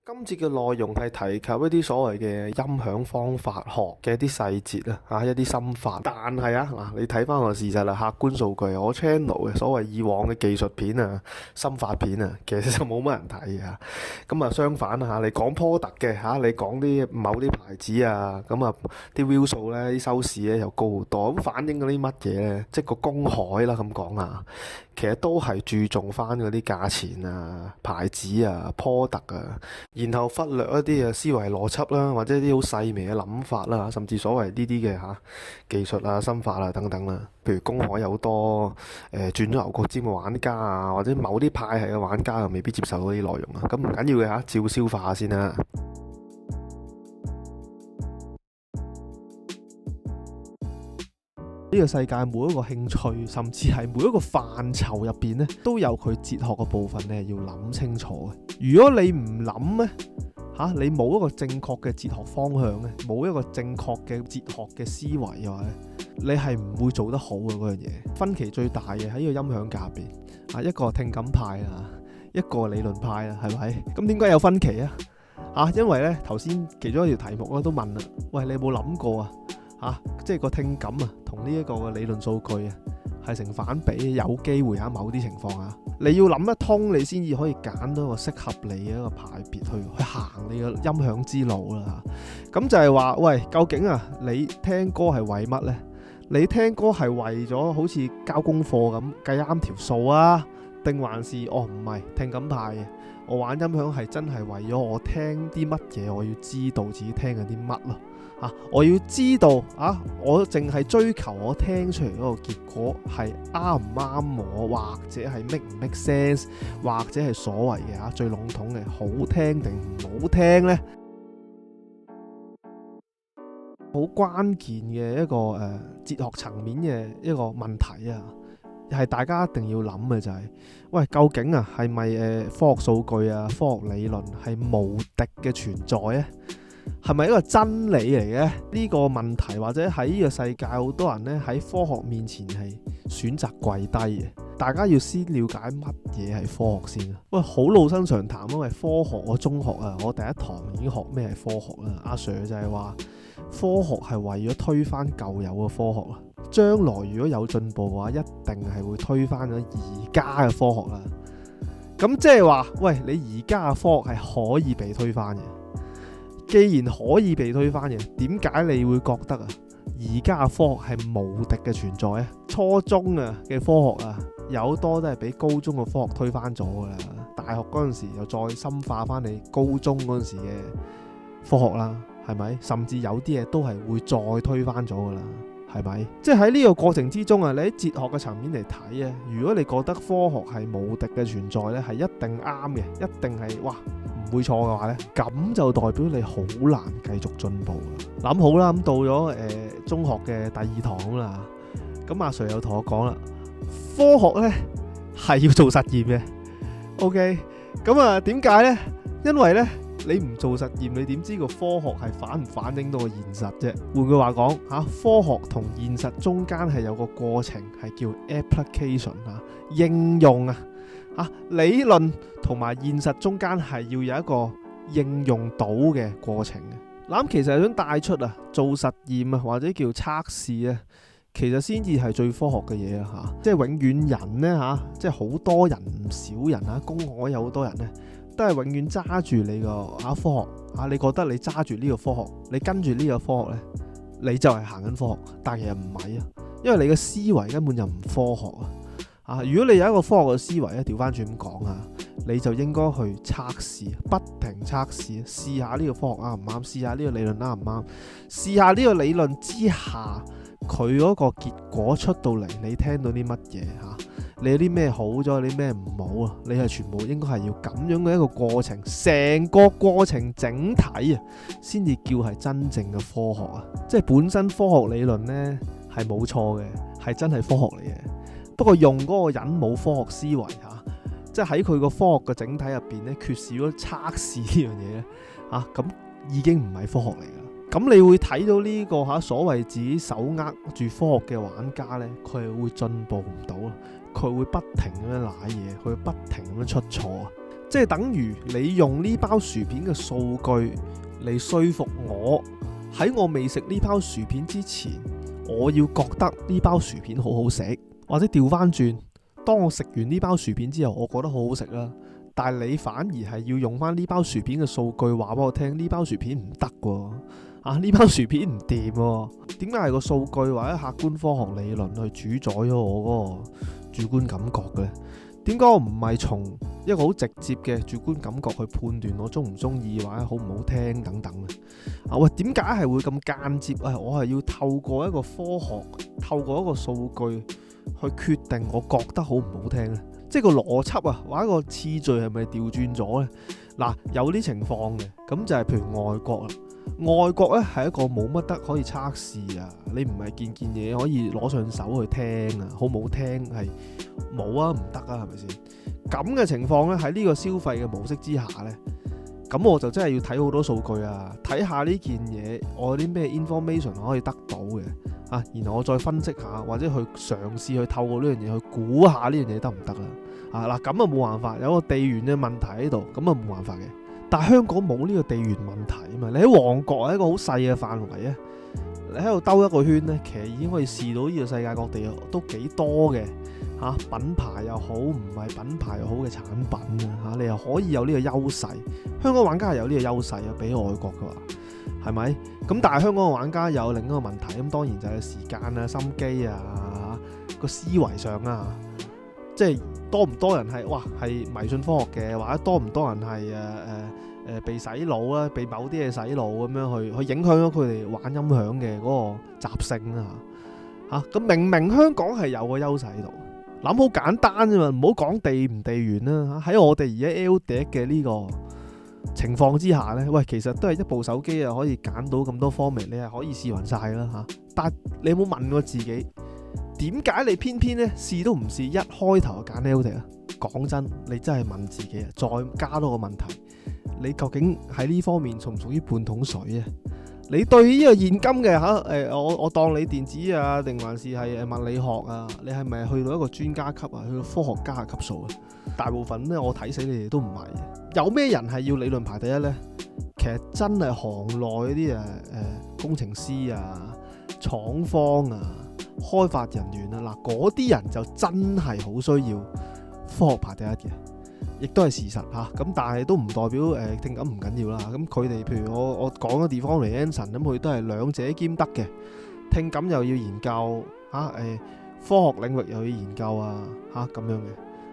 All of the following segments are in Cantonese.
今節嘅內容係提及一啲所謂嘅音響方法學嘅一啲細節啊，一啲心法。但係你睇翻個事實啦，客觀數據，我 channel 嘅所謂以往嘅技術片啊、心法片啊，其實就冇乜人睇啊。咁啊，相反啊，你講 product 嘅你講啲某啲牌子啊，咁啊啲 view 數咧、啲收視咧又高好多，咁反映嗰啲乜嘢咧？即係個公海啦咁講啊，其實都係注重翻嗰啲價錢啊、牌子啊、product 啊。然後忽略一啲思維邏輯啦，或者啲好細微嘅諗法啦，甚至所謂呢啲嘅技術啊、心法啊等等啦。譬如公海有好多轉咗牛角尖嘅玩家啊，或者某啲派系嘅玩家又未必接受到啲內容啊。咁唔緊要嘅照消化下先啦。呢個世界每一個興趣，甚至係每一個範疇入邊咧，都有佢哲學嘅部分，你係要諗清楚嘅。如果你唔諗咧，你冇一個正確嘅哲學方向咧，冇一個正確嘅哲學嘅思維嘅話咧，你係唔會做得好嘅嗰樣嘢。分歧最大嘅喺呢個音響界入邊，一個聽感派啊，一個理論派啊，係咪？咁點解有分歧啊？因為咧頭先其中一條題目我都問啦，喂，你有冇諗過即係個聽感同呢一個嘅理論數據係成反比，有機會某啲情況你要諗得通，你先至可以揀到一個適合你嘅一個派別去行你嘅音響之路啦。咁就係話，喂，究竟你聽歌係為乜呢？你聽歌係為咗好似交功課咁計啱條數啊？定還是唔係聽感派嘅？我玩音響係真係為咗我聽啲乜嘢，我要知道自己聽緊啲乜咯。我要知道我淨係追求我聽出嚟嗰個結果係啱唔啱我，或者係 make 唔 make sense， 或者係所謂嘅最籠統嘅好聽定唔好聽呢？好關鍵嘅一個哲學層面嘅一個問題係大家一定要諗嘅就係，喂，究竟係咪科學數據科學理論係無敵嘅存在呢？係咪一個真理嚟嘅呢個問題？或者喺呢個世界好多人咧喺科學面前係選擇跪低嘅。大家要先了解乜嘢係科學先啊！喂，好老生常談，因為科學我中學我第一堂已經學咩係科學啦。阿 Sir 就係話科學係為咗推翻舊有嘅科學啦，將來如果有進步嘅話，一定係會推翻咗而家嘅科學啦。咁即係話，喂，你而家嘅科學係可以被推翻嘅。既然可以被推翻嘅，點解你會覺得而家嘅科學係無敵嘅存在啊？初中嘅科學有多都係俾高中嘅科學推翻咗噶啦。大學嗰陣時又再深化翻你高中嗰陣時嘅科學啦，係咪？甚至有啲嘢都係會再推翻咗噶啦，係咪？即係喺呢個過程之中你喺哲學嘅層面嚟睇如果你覺得科學係無敵嘅存在咧，係一定啱嘅，一定係唔會錯嘅話呢，咁就代表你好難繼續進步啦。諗好啦，咁到咗中學嘅第二堂啦，咁阿 Sir 又同我講啦，科學呢係要做實驗嘅。OK， 咁點解呢？因為呢，你唔做實驗，你點知個科學係反唔反映到個現實啫？換句話講科學同現實中間係有個過程，係叫 application 應用理論同埋現實中間係要有一個應用到嘅過程嘅。嗱，其實係想帶出做實驗或者叫測試其實先至係最科學嘅嘢即係永遠人呢即係好多人唔少人公海有好多人呢都係永遠揸住你個科學你覺得你揸住呢個科學，你跟住呢個科學呢，你就係行緊科學，但係其實唔係因為你嘅思維根本就唔科學如果你有一個科學嘅思維調翻轉咁講你就應該去測試，不停測試，試下呢個科學啱唔啱，試下呢個理論啱唔啱，試下呢個理論之下佢嗰個結果出到嚟，你聽到啲乜嘢你有啲咩好咗，有啲咩唔好你係全部應該係要咁樣嘅一個過程，成個過程整體先至叫係真正嘅科學即係本身科學理論呢係冇錯嘅，係真係科學嚟嘅。不過用嗰個人冇科學思維即係喺佢個科學嘅整體入邊咧，缺少咗測試呢樣嘢咧咁已經唔係科學嚟噶。咁你會睇到呢個所謂自己手握住科學嘅玩家咧，佢係會進步唔到，佢會不停咁樣瀨嘢，佢會不停咁樣出錯即係等於你用呢包薯片嘅數據嚟說服我，喺我未食呢包薯片之前，我要覺得呢包薯片好好食，或者調翻轉，當我食完呢包薯片之後，我覺得好好食啦。但係你反而係要用翻呢包薯片嘅數據話俾我聽，呢包薯片唔得喎，呢包薯片唔掂喎。點解係個數據或者客觀科學理論去主宰咗我嗰個主觀感覺嘅咧？點解我唔係從一個好直接嘅主觀感覺去判斷我中唔中意或者好唔好聽等等咧？喂，點解係會咁間接？我係要透過一個科學，透過一個數據去決定我覺得好唔好聽咧？即係個邏輯或者個次序係咪調轉咗呢？嗱，有啲情況嘅，咁就係譬如外國啦。外國咧係一個冇乜得可以測試啊，你唔係件嘢可以攞上手去聽啊，好唔好聽係冇啊，唔得啊，係咪先？咁嘅情況咧，喺呢個消費嘅模式之下呢，咁我就真係要睇好多數據啊，睇下呢件嘢我有啲咩 information 可以得到嘅然後我再分析下，或者去嘗試去透過呢樣嘢去估下呢樣嘢得唔得啦？咁冇辦法，有個地緣嘅問題喺度，咁冇辦法嘅。但係香港冇呢個地緣問題啊嘛，你喺旺角係一個好細嘅範圍啊，你喺度兜一個圈呢，其實已經可以試到呢個世界各地都幾多嘅品牌又好，唔係品牌又好嘅產品你又可以有呢個優勢。香港玩家係有呢個優勢啊，比外國嘅話係咪？咁但係香港嘅玩家有另一個問題，咁當然就係時間啊、心機個思維上即係多唔多人係迷信科學嘅，或者多唔多人係被洗腦啦，被某啲嘢洗腦咁樣去影響咗佢哋玩音響嘅嗰個習性咁明明香港係有個優勢喺度，諗好簡單啫嘛，唔好講地唔地緣啦。喺我哋而家 LD 嘅呢個情況之下呢，喂，其實都係一部手機可以揀到咁多方面，你係可以試勻晒啦但係你有冇問過自己？點解你偏偏咧試都唔試，一開頭就揀 LD 啊？講真，你真係問自己再加多個問題，你究竟喺呢方面屬唔屬於半桶水啊？你對呢個現今嘅我當你電子定還是係物理學你係咪去到一個專家級去到科學家級數大部分咧，我睇死你哋都唔係。有咩人係要理論排第一呢？其實真係行內嗰啲工程師廠方開發人員嗰啲人就真係好需要科學排第一嘅，亦都係事實咁但係都唔代表聽感唔緊要啦。咁佢哋譬如我講嘅地方嚟 Anson 咁，佢都係兩者兼得嘅，聽感又要研究科學領域又要研究咁樣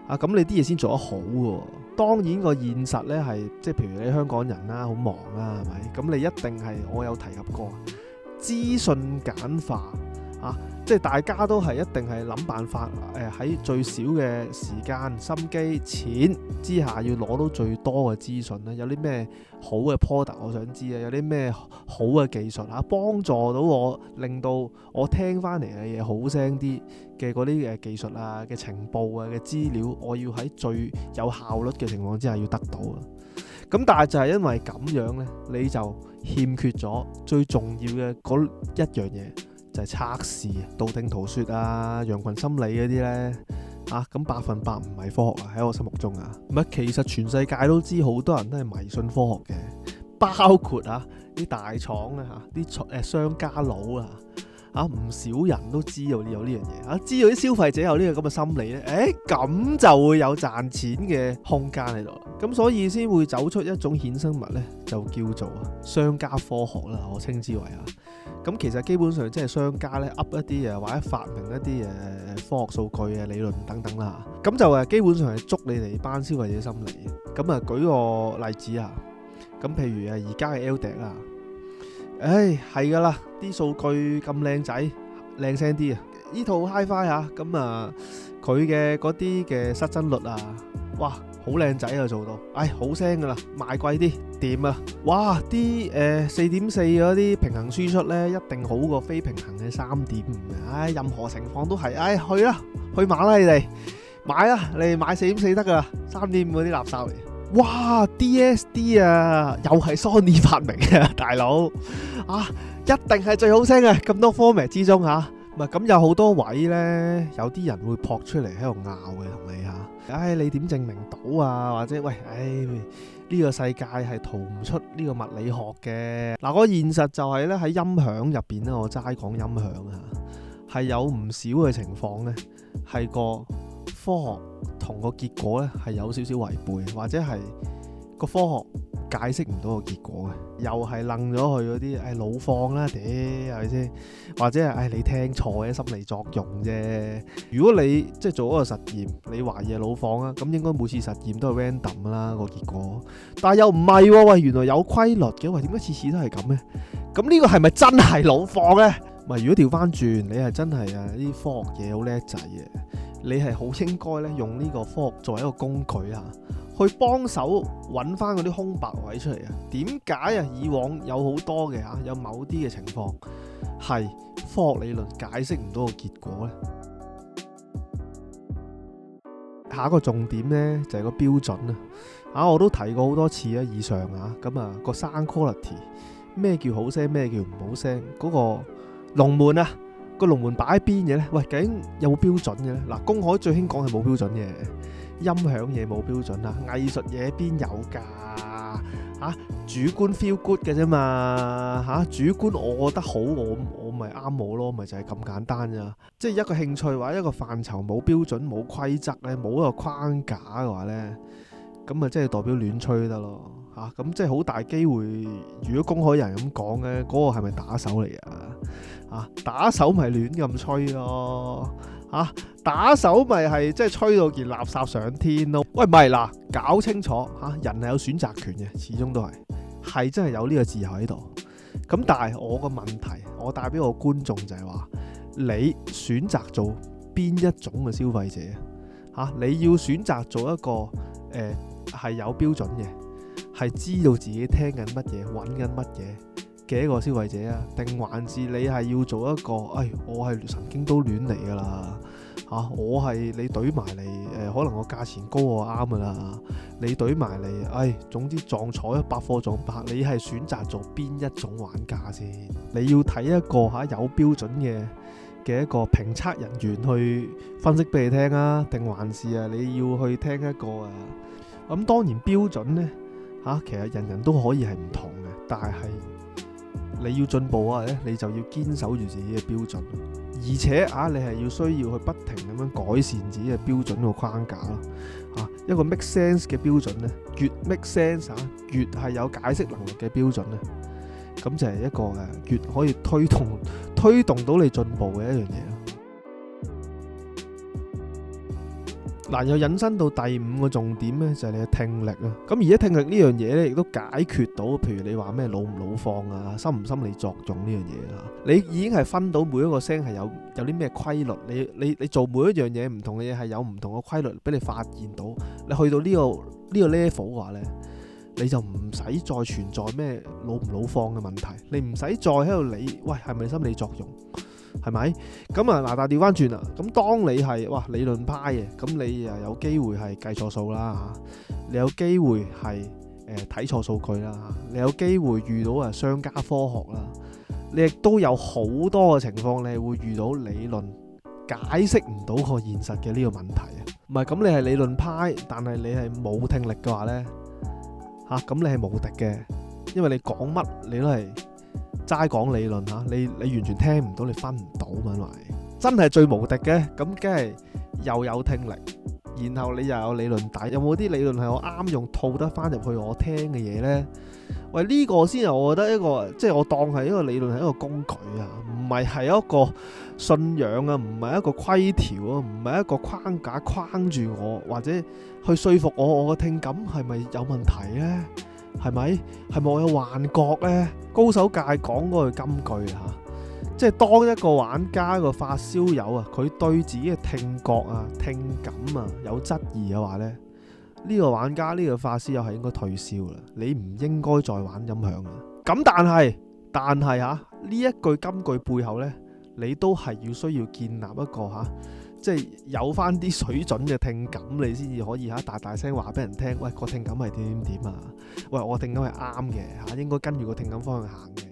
嘅咁你啲嘢先做得好喎。當然個現實呢係即係譬如你香港人好忙係咪？咁你一定係我有提及過資訊簡化即係大家都係一定係諗辦法喺最少嘅時間、心機、錢之下，要攞到最多嘅資訊咧。有啲咩好嘅 product 我想知有啲咩好嘅技術幫助到我，令到我聽翻嚟嘅嘢好聲啲嘅嗰啲技術嘅情報嘅資料，我要喺最有效率嘅情況之下要得到咁但係就係因為咁樣呢，你就欠缺咗最重要嘅嗰一樣嘢。就係測試道聽途說羊群心理嗰啲呢咁100%唔係科學喺我心目中唔係，其實全世界都知好多人都係迷信科學嘅，包括啲大廠啲商家佬唔少人都知道有呢樣嘢知道啲消費者有呢個咁嘅心理呢，咁就會有賺錢嘅空間喺度，咁所以先會走出一種衍生物呢，就叫做商家科學啦，我稱之為咁其實基本上即係商家咧 up 一啲或者發明一啲科學數據理論等等啦，咁就基本上係捉你哋班消費者心理。咁舉個例子咁譬如而家嘅 LD 係噶啦，啲數據咁靚仔靚聲啲呢套 HiFi 咁佢嘅嗰啲嘅失真率哇好靚仔做到，好聲噶啦，賣貴啲掂哇啲4.4嗰啲平衡輸出咧一定好過非平衡嘅3.5嘅，任何情況都係，去啦，去買啦你哋買啦，你哋買4.4得噶啦，3.5嗰啲垃圾嚟。哇 DSD 又係 Sony 發明嘅大佬一定係最好聲嘅，咁多 format 之中咁有好多位咧，有啲人會撲出嚟喺度拗嘅同你你點證明到啊？或者喂，呢個世界係逃唔出呢個物理學嘅。嗱，個現實就係咧，喺音響入邊咧，我齋講音響啊，係有唔少嘅情況咧，係個科學同個結果咧係有少少違背，或者係個科學解釋唔到個結果嘅，又係楞咗去嗰啲腦放啦，係咪先？或者係你聽錯嘅心理作用啫。如果你即係做嗰個實驗，你懷疑係腦放啊，咁應該每次實驗都係 random 啦個結果。但係又唔係喎，喂，原來有規律嘅，喂，點解次次都係咁呢？咁呢個係咪真係腦放呢？咪如果調翻轉，你係真係啲科學嘢好叻仔嘅，你係好應該咧用呢個科學作為一個工具啊，去幫手揾翻嗰啲空白位出嚟啊！點解啊？以往有好多嘅有某啲嘅情況係科學理論解釋唔到個結果呢。下一個重點呢，就係個標準啊！我都提過好多次以上咁個 sound quality 咩叫好聲，咩叫唔好聲，嗰個龍門個龍門擺喺邊嘅呢？喂，究竟有冇標準嘅呢？嗱，公海最興講係冇標準嘅。音響嘢冇標準藝術嘢邊有㗎？主觀 feel good 嘅啫嘛，主觀我覺得好，我咪啱我咯，咪就係咁簡單咋。即係一個興趣或者一個範疇冇標準冇規則咧，冇一個框架嘅話咧，咁即係代表亂吹得咯咁即係好大機會。如果公海人咁講咧，嗰個係咪打手嚟啊？打手咪亂咁吹咯。打手咪係即係吹到件垃圾上天咯。喂，唔係嗱，搞清楚人係有選擇權嘅，始終都係真係有呢個自由喺度。咁但係我個問題，我帶俾我觀眾就係話，你選擇做邊一種嘅消費者你要選擇做一個係有標準嘅，係知道自己聽緊乜嘢，揾緊乜嘢嘅一個消費者啊，定還是你係要做一個我係神經都亂嚟噶啦我係你懟埋嚟可能我價錢高我啱噶啦，你懟埋嚟總之撞彩百貨撞百，你係選擇做邊一種玩家先？你要睇一個有標準嘅一個評測人員去分析俾你聽定還是你要去聽一個咁當然標準呢其實人人都可以係唔同嘅，但係你要進步你就要堅守住自己嘅標準，而且你係要需要去不停咁樣改善自己嘅標準個框架一個 make sense 嘅標準呢，越 make sense 越係有解釋能力嘅標準呢，咁就係一個越可以推動到你進步嘅一樣嘢咯。嗱，又引申到第五個重點咧，就係你嘅聽力啊。咁而家聽力呢樣嘢咧，亦都解決到，譬如你話咩腦唔腦放心唔心理作用呢樣嘢啦。你已經係分到每一個聲係有啲咩規律，你做每一樣嘢唔同嘅嘢係有唔同嘅規律俾你發現到。你去到呢個 level 嘅話咧，你就唔使再存在咩腦唔腦放嘅問題，你唔使再喺度理喂係咪心理作用。係咪？咁嗱，但係調翻轉啦。咁當你係理論派嘅，咁你有機會係計錯數啦你有機會係睇錯數據啦你有機會遇到商家科學啦，你亦都有好多嘅情況，你會遇到理論解釋唔到個現實嘅呢個問題唔係咁，你係理論派，但係你係冇聽力嘅話呢咁你係無敵嘅，因為你講乜你都係齋講理論你完全聽唔到，你分唔到嘛，因為真係最無敵嘅，咁梗係又有聽力，然後你又有理論底，有冇啲理論係我啱用套得翻入去我聽嘅嘢呢？喂，呢個先係我覺得一個，即係我當係一個理論係一個工具唔係一個信仰唔係一個規條唔係一個框架框住我，或者去說服我嘅聽感係咪有問題呢？係咪我有幻覺呢？高手界講嗰句金句即係當一個玩家個發燒友佢對自己嘅聽覺聽感有質疑嘅話呢，呢個玩家呢個發燒友係應該退燒啦，你唔應該再玩音響啦。咁但係呢一句金句背後呢，你都係要需要建立一個即係有翻啲水準嘅聽感，你先至可以大大聲話俾人聽，喂，個聽感係點喂，我聽感係啱嘅應該跟住個聽感方向行嘅。